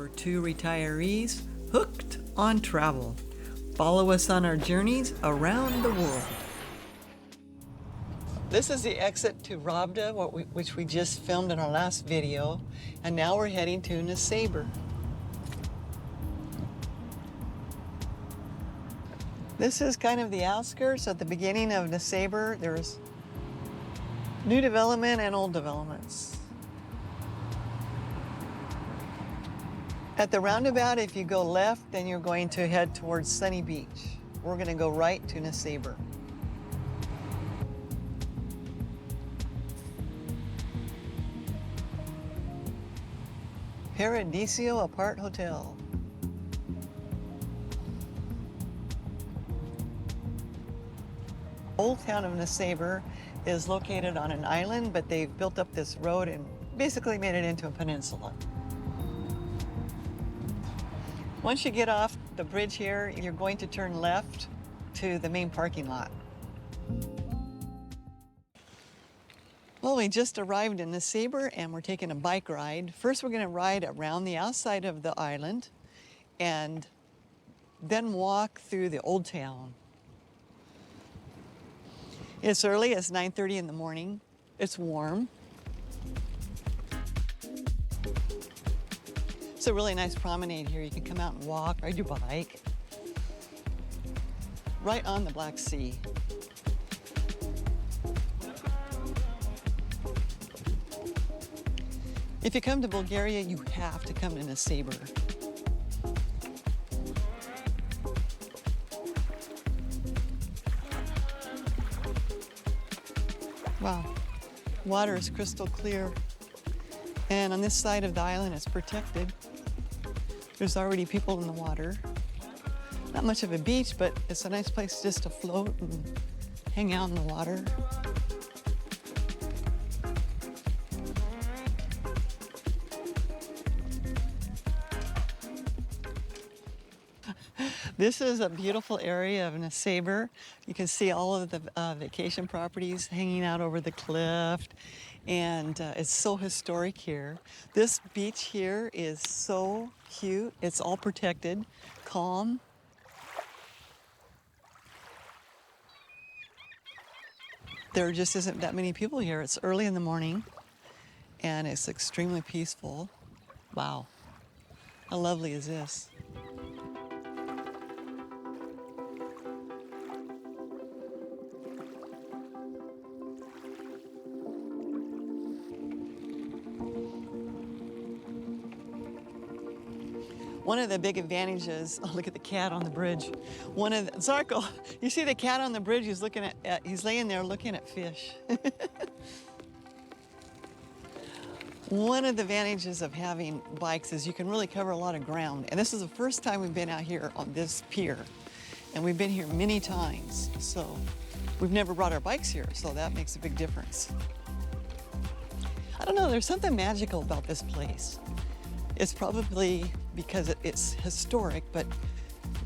for two retirees hooked on travel. Follow us on our journeys around the world. This is the exit to Ravda, which we just filmed in our last video, and now we're heading to NESEBAR. This is kind of the outskirts. At the beginning of NESEBAR, there's new development and old developments. At the roundabout, if you go left, then you're going to head towards Sunny Beach. We're going to go right to NESEBAR. Paradiso Apart Hotel. Old town of NESEBAR is located on an island, but they've built up this road and basically made it into a peninsula. Once you get off the bridge here, you're going to turn left to the main parking lot. Well, we just arrived in NESEBAR and we're taking a bike ride. First, we're going to ride around the outside of the island and then walk through the old town. It's early, it's 9:30 in the morning. It's warm. It's a really nice promenade here. You can come out and walk, ride your bike. Right on the Black Sea. If you come to Bulgaria, you have to come to NESEBAR. Wow, water is crystal clear. And on this side of the island, it's protected. There's already people in the water. Not much of a beach, but it's a nice place just to float and hang out in the water. This is a beautiful area of NESEBAR. You can see all of the vacation properties hanging out over the cliff, and it's so historic here. This beach here is so cute. It's all protected, calm. There just isn't that many people here. It's early in the morning, and it's extremely peaceful. Wow, how lovely is this? One of the big advantages, oh, look at the cat on the bridge. Zarko, you see the cat on the bridge? He's looking he's laying there looking at fish. One of the advantages of having bikes is you can really cover a lot of ground. And this is the first time we've been out here on this pier. And we've been here many times. So we've never brought our bikes here, so that makes a big difference. I don't know, there's something magical about this place. It's probably because it's historic, but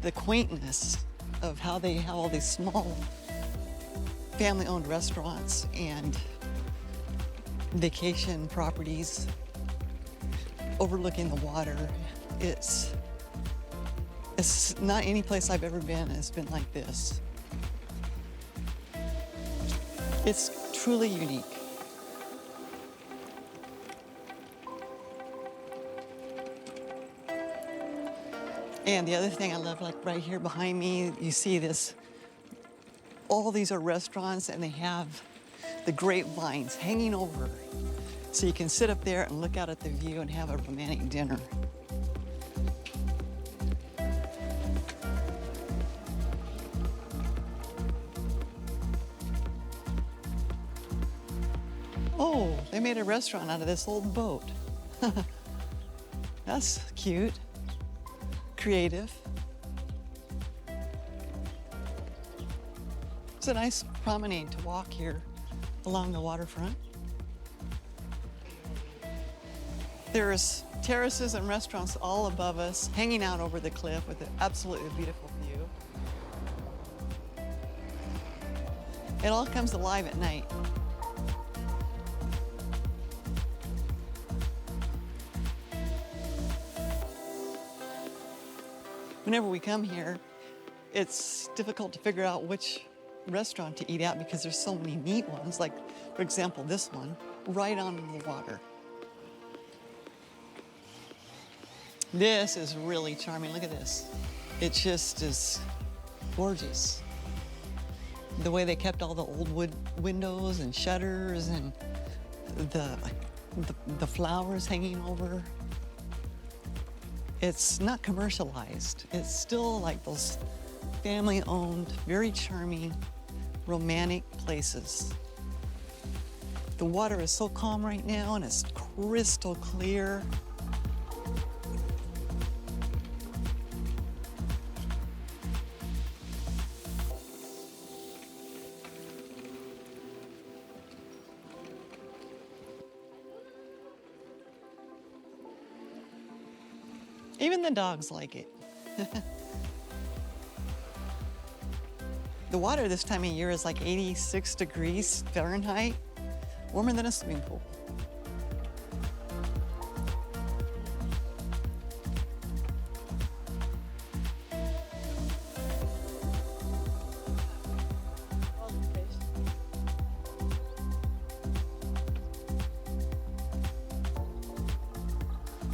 the quaintness of how they have all these small family-owned restaurants and vacation properties overlooking the water. It's not any place I've ever been has been like this. It's truly unique. And the other thing I love, like right here behind me, you see this, all these are restaurants and they have the grapevines hanging over. So you can sit up there and look out at the view and have a romantic dinner. Oh, they made a restaurant out of this old boat. That's cute. Creative. It's a nice promenade to walk here along the waterfront. There's terraces and restaurants all above us, hanging out over the cliff with an absolutely beautiful view. It all comes alive at night. whenever we come here, it's difficult to figure out which restaurant to eat at because there's so many neat ones. Like, for example, this one, right on the water. This is really charming. Look at this. It just is gorgeous. The way they kept all the old wood windows and shutters and the flowers hanging over. It's not commercialized. It's still like those family-owned, very charming, romantic places. The water is so calm right now and it's crystal clear. Even the dogs like it. The water this time of year is like 86 degrees Fahrenheit, warmer than a swimming pool.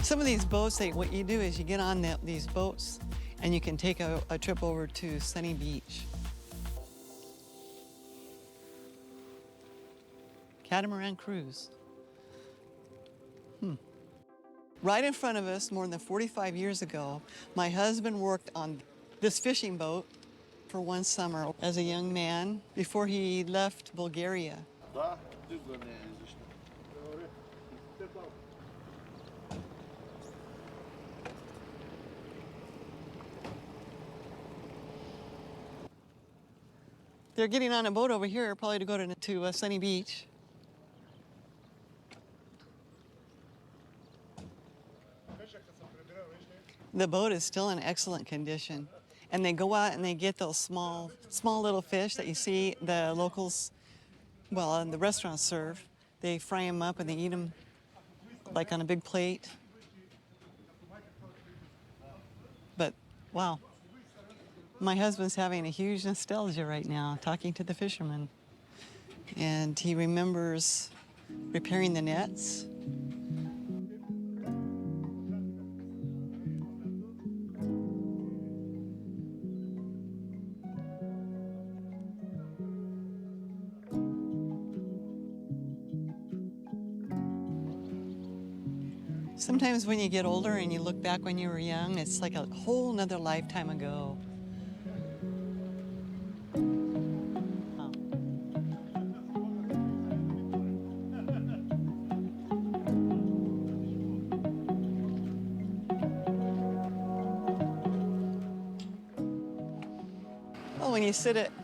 Some of these boats, what you do is you get on these boats and you can take a trip over to Sunny Beach. Catamaran cruise. Right in front of us, more than 45 years ago, my husband worked on this fishing boat for one summer as a young man before he left Bulgaria. They're getting on a boat over here, probably to go to Sunny Beach. The boat is still in excellent condition. And they go out and they get those small little fish that you see the locals, well, the restaurants serve. They fry them up and they eat them like on a big plate. But, wow. My husband's having a huge nostalgia right now, talking to the fishermen. And he remembers repairing the nets. Sometimes when you get older and you look back when you were young, it's like a whole nother lifetime ago.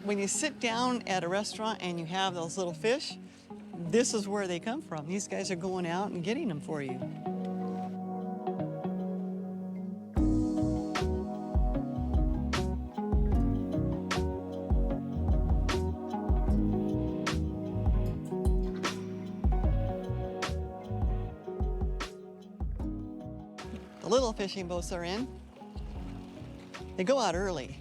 When you sit down at a restaurant and you have those little fish, this is where they come from. These guys are going out and getting them for you. The little fishing boats are in. They go out early.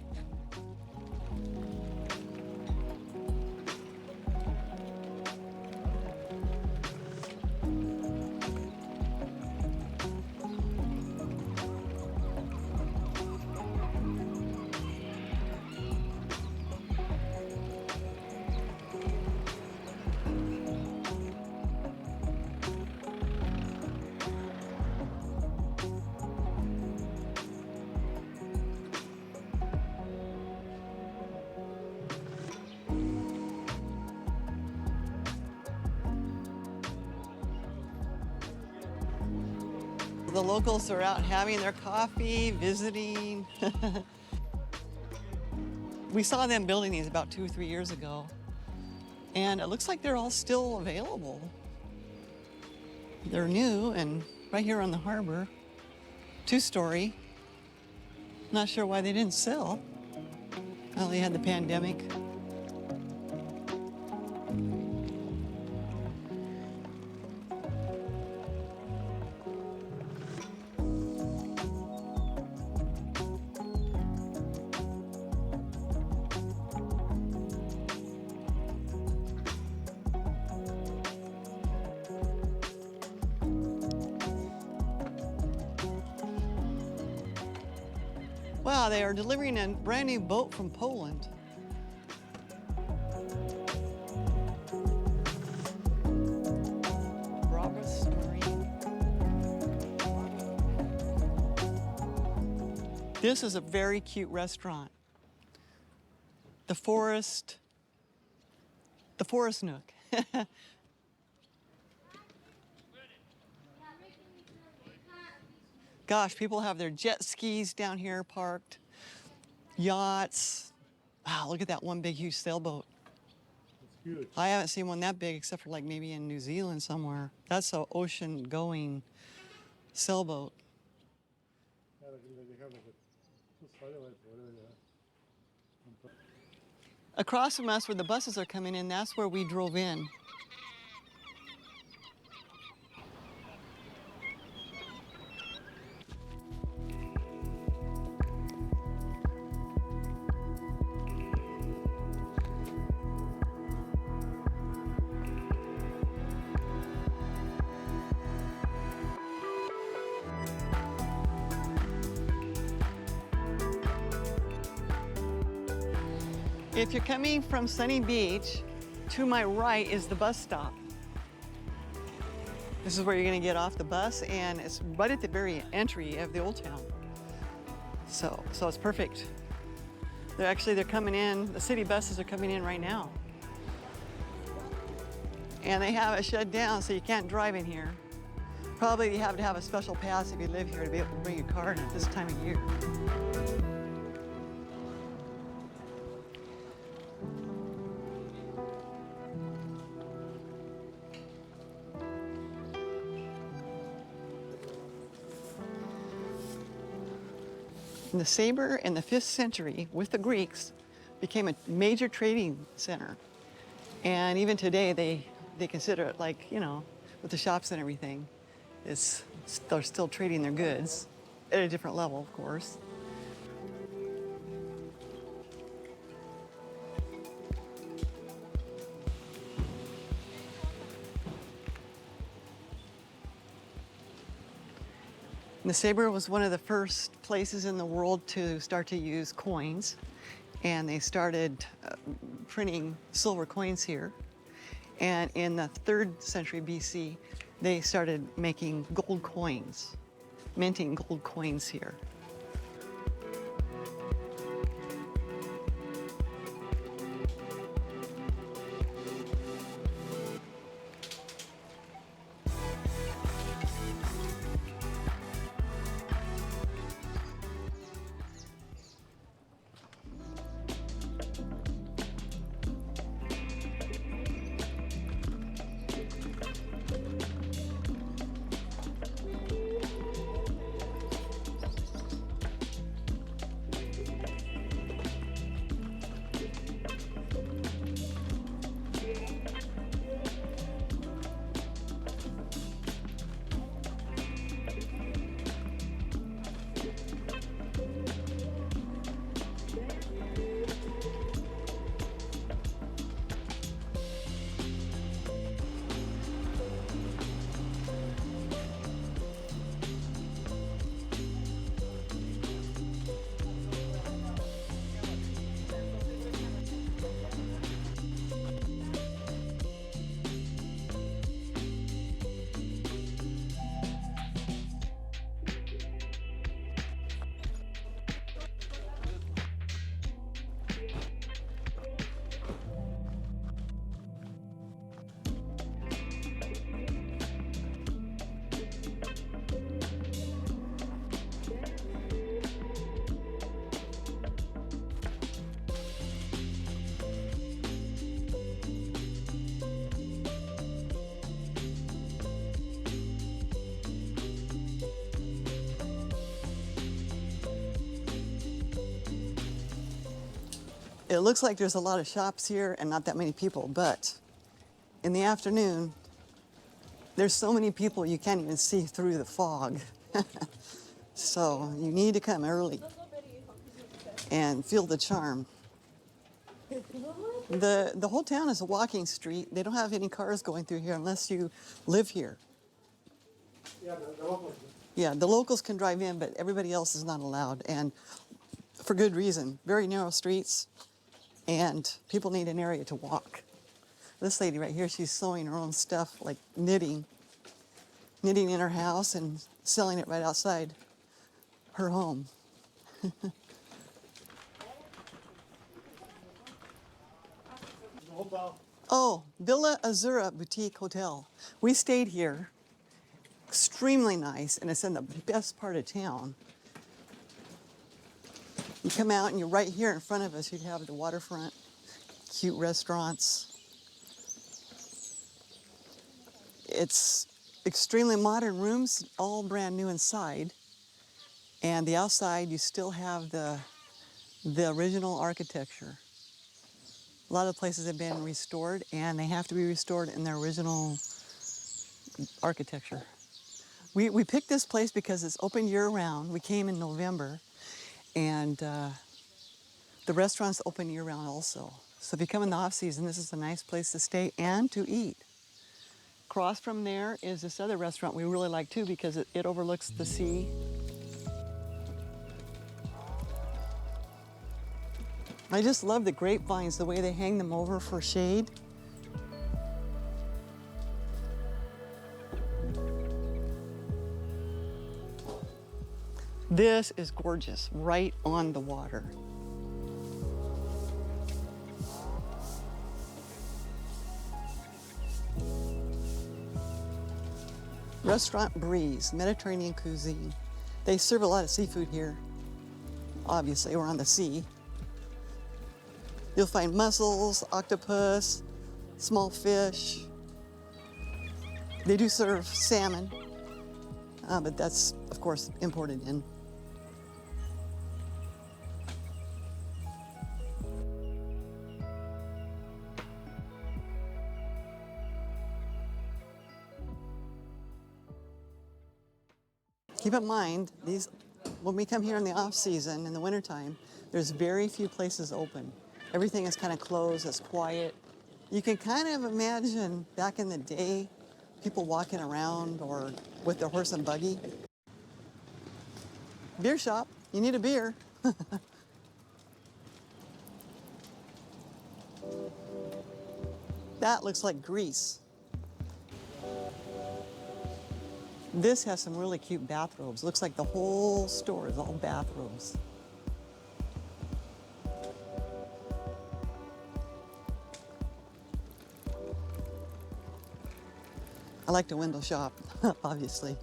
The locals are out having their coffee, visiting. We saw them building these about 2 or 3 years ago, and it looks like they're all still available. They're new and right here on the harbor, 2-story. Not sure why they didn't sell. Well, they had the pandemic. Wow, they are delivering a brand new boat from Poland. This is a very cute restaurant. The Forest Nook. Gosh, people have their jet skis down here parked, yachts. Wow, look at that one big, huge sailboat. It's huge. I haven't seen one that big except for like maybe in New Zealand somewhere. That's an ocean-going sailboat. Across from us where the buses are coming in, that's where we drove in. If you're coming from Sunny Beach, to my right is the bus stop. This is where you're gonna get off the bus, and it's right at the very entry of the old town. So it's perfect. They're coming in, the city buses are coming in right now. And they have it shut down so you can't drive in here. Probably you have to have a special pass if you live here to be able to bring your car in at this time of year. NESEBAR in the 5th century with the Greeks became a major trading center. And even today they consider it like, you know, with the shops and everything, they're still trading their goods at a different level, of course. NESEBAR was one of the first places in the world to start to use coins, and they started printing silver coins here. And in the 3rd century BC, they started making gold coins, minting gold coins here. It looks like there's a lot of shops here and not that many people, but in the afternoon, there's so many people you can't even see through the fog. So you need to come early and feel the charm. The whole town is a walking street. They don't have any cars going through here unless you live here. Yeah, the locals. Yeah, the locals can drive in, but everybody else is not allowed. And for good reason. Very narrow streets, and people need an area to walk. This lady right here, she's sewing her own stuff, like knitting in her house and selling it right outside her home. Oh, Villa Azura Boutique Hotel. We stayed here. Extremely nice, and it's in the best part of town. You come out and you're right here in front of us. You'd have the waterfront, cute restaurants. It's extremely modern rooms, all brand new inside. And the outside, you still have the original architecture. A lot of places have been restored, and they have to be restored in their original architecture. We picked this place because it's open year-round. We came in November, and the restaurant's open year-round also. So if you come in the off-season, this is a nice place to stay and to eat. Across from there is this other restaurant we really like too because it overlooks the sea. I just love the grapevines, the way they hang them over for shade. This is gorgeous, right on the water. Restaurant Breeze, Mediterranean cuisine. They serve a lot of seafood here. Obviously, we're on the sea. You'll find mussels, octopus, small fish. They do serve salmon, but that's, of course, imported in. Keep in mind, when we come here in the off season, in the wintertime, there's very few places open. Everything is kind of closed, it's quiet. You can kind of imagine back in the day, people walking around or with their horse and buggy. Beer shop, you need a beer. That looks like Greece. This has some really cute bathrobes. Looks like the whole store is all bathrobes. I like to window shop, obviously.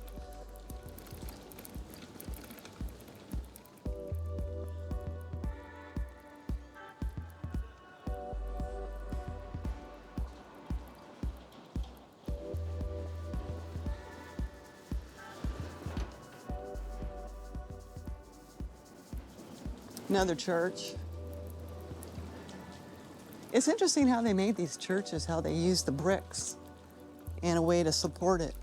Another church. It's interesting how they made these churches, how they used the bricks in a way to support it.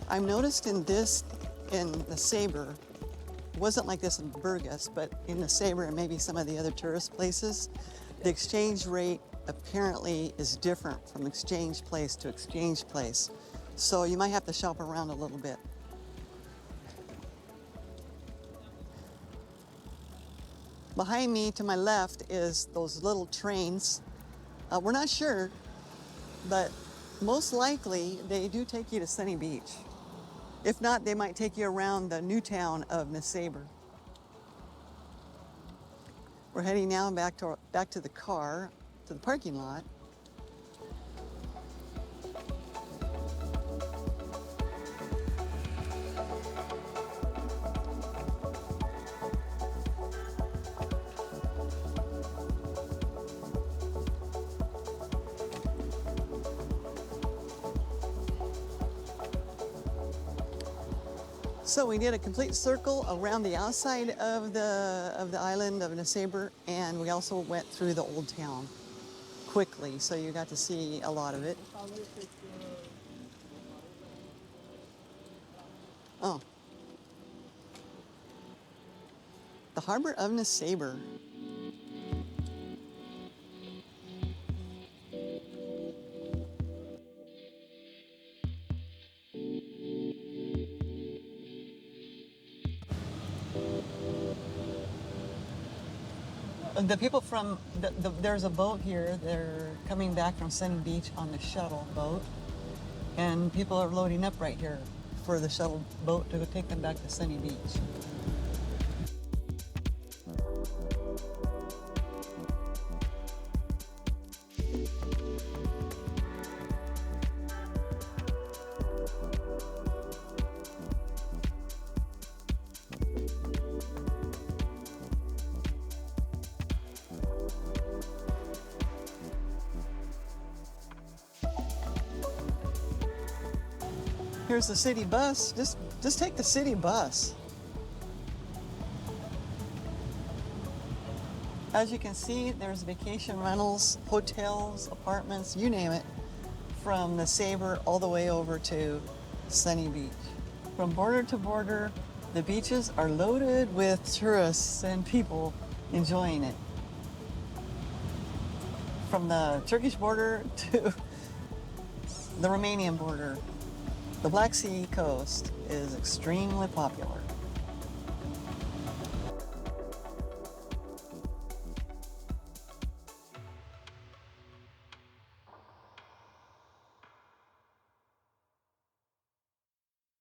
I've noticed in NESEBAR, it wasn't like this in Burgas, but in NESEBAR and maybe some of the other tourist places, the exchange rate apparently is different from exchange place to exchange place. So you might have to shop around a little bit. Behind me to my left is those little trains. We're not sure, but most likely they do take you to Sunny Beach. If not, they might take you around the new town of NESEBAR. We're heading now back to the car, to the parking lot. So we did a complete circle around the outside of the island of NESEBAR, and we also went through the old town quickly, so you got to see a lot of it. Oh. The harbor of NESEBAR. The people from, there's a boat here. They're coming back from Sunny Beach on the shuttle boat. And people are loading up right here for the shuttle boat to take them back to Sunny Beach. Here's the city bus. Just take the city bus. As you can see, there's vacation rentals, hotels, apartments, you name it, from NESEBAR all the way over to Sunny Beach. From border to border, the beaches are loaded with tourists and people enjoying it. From the Turkish border to the Romanian border, the Black Sea coast is extremely popular.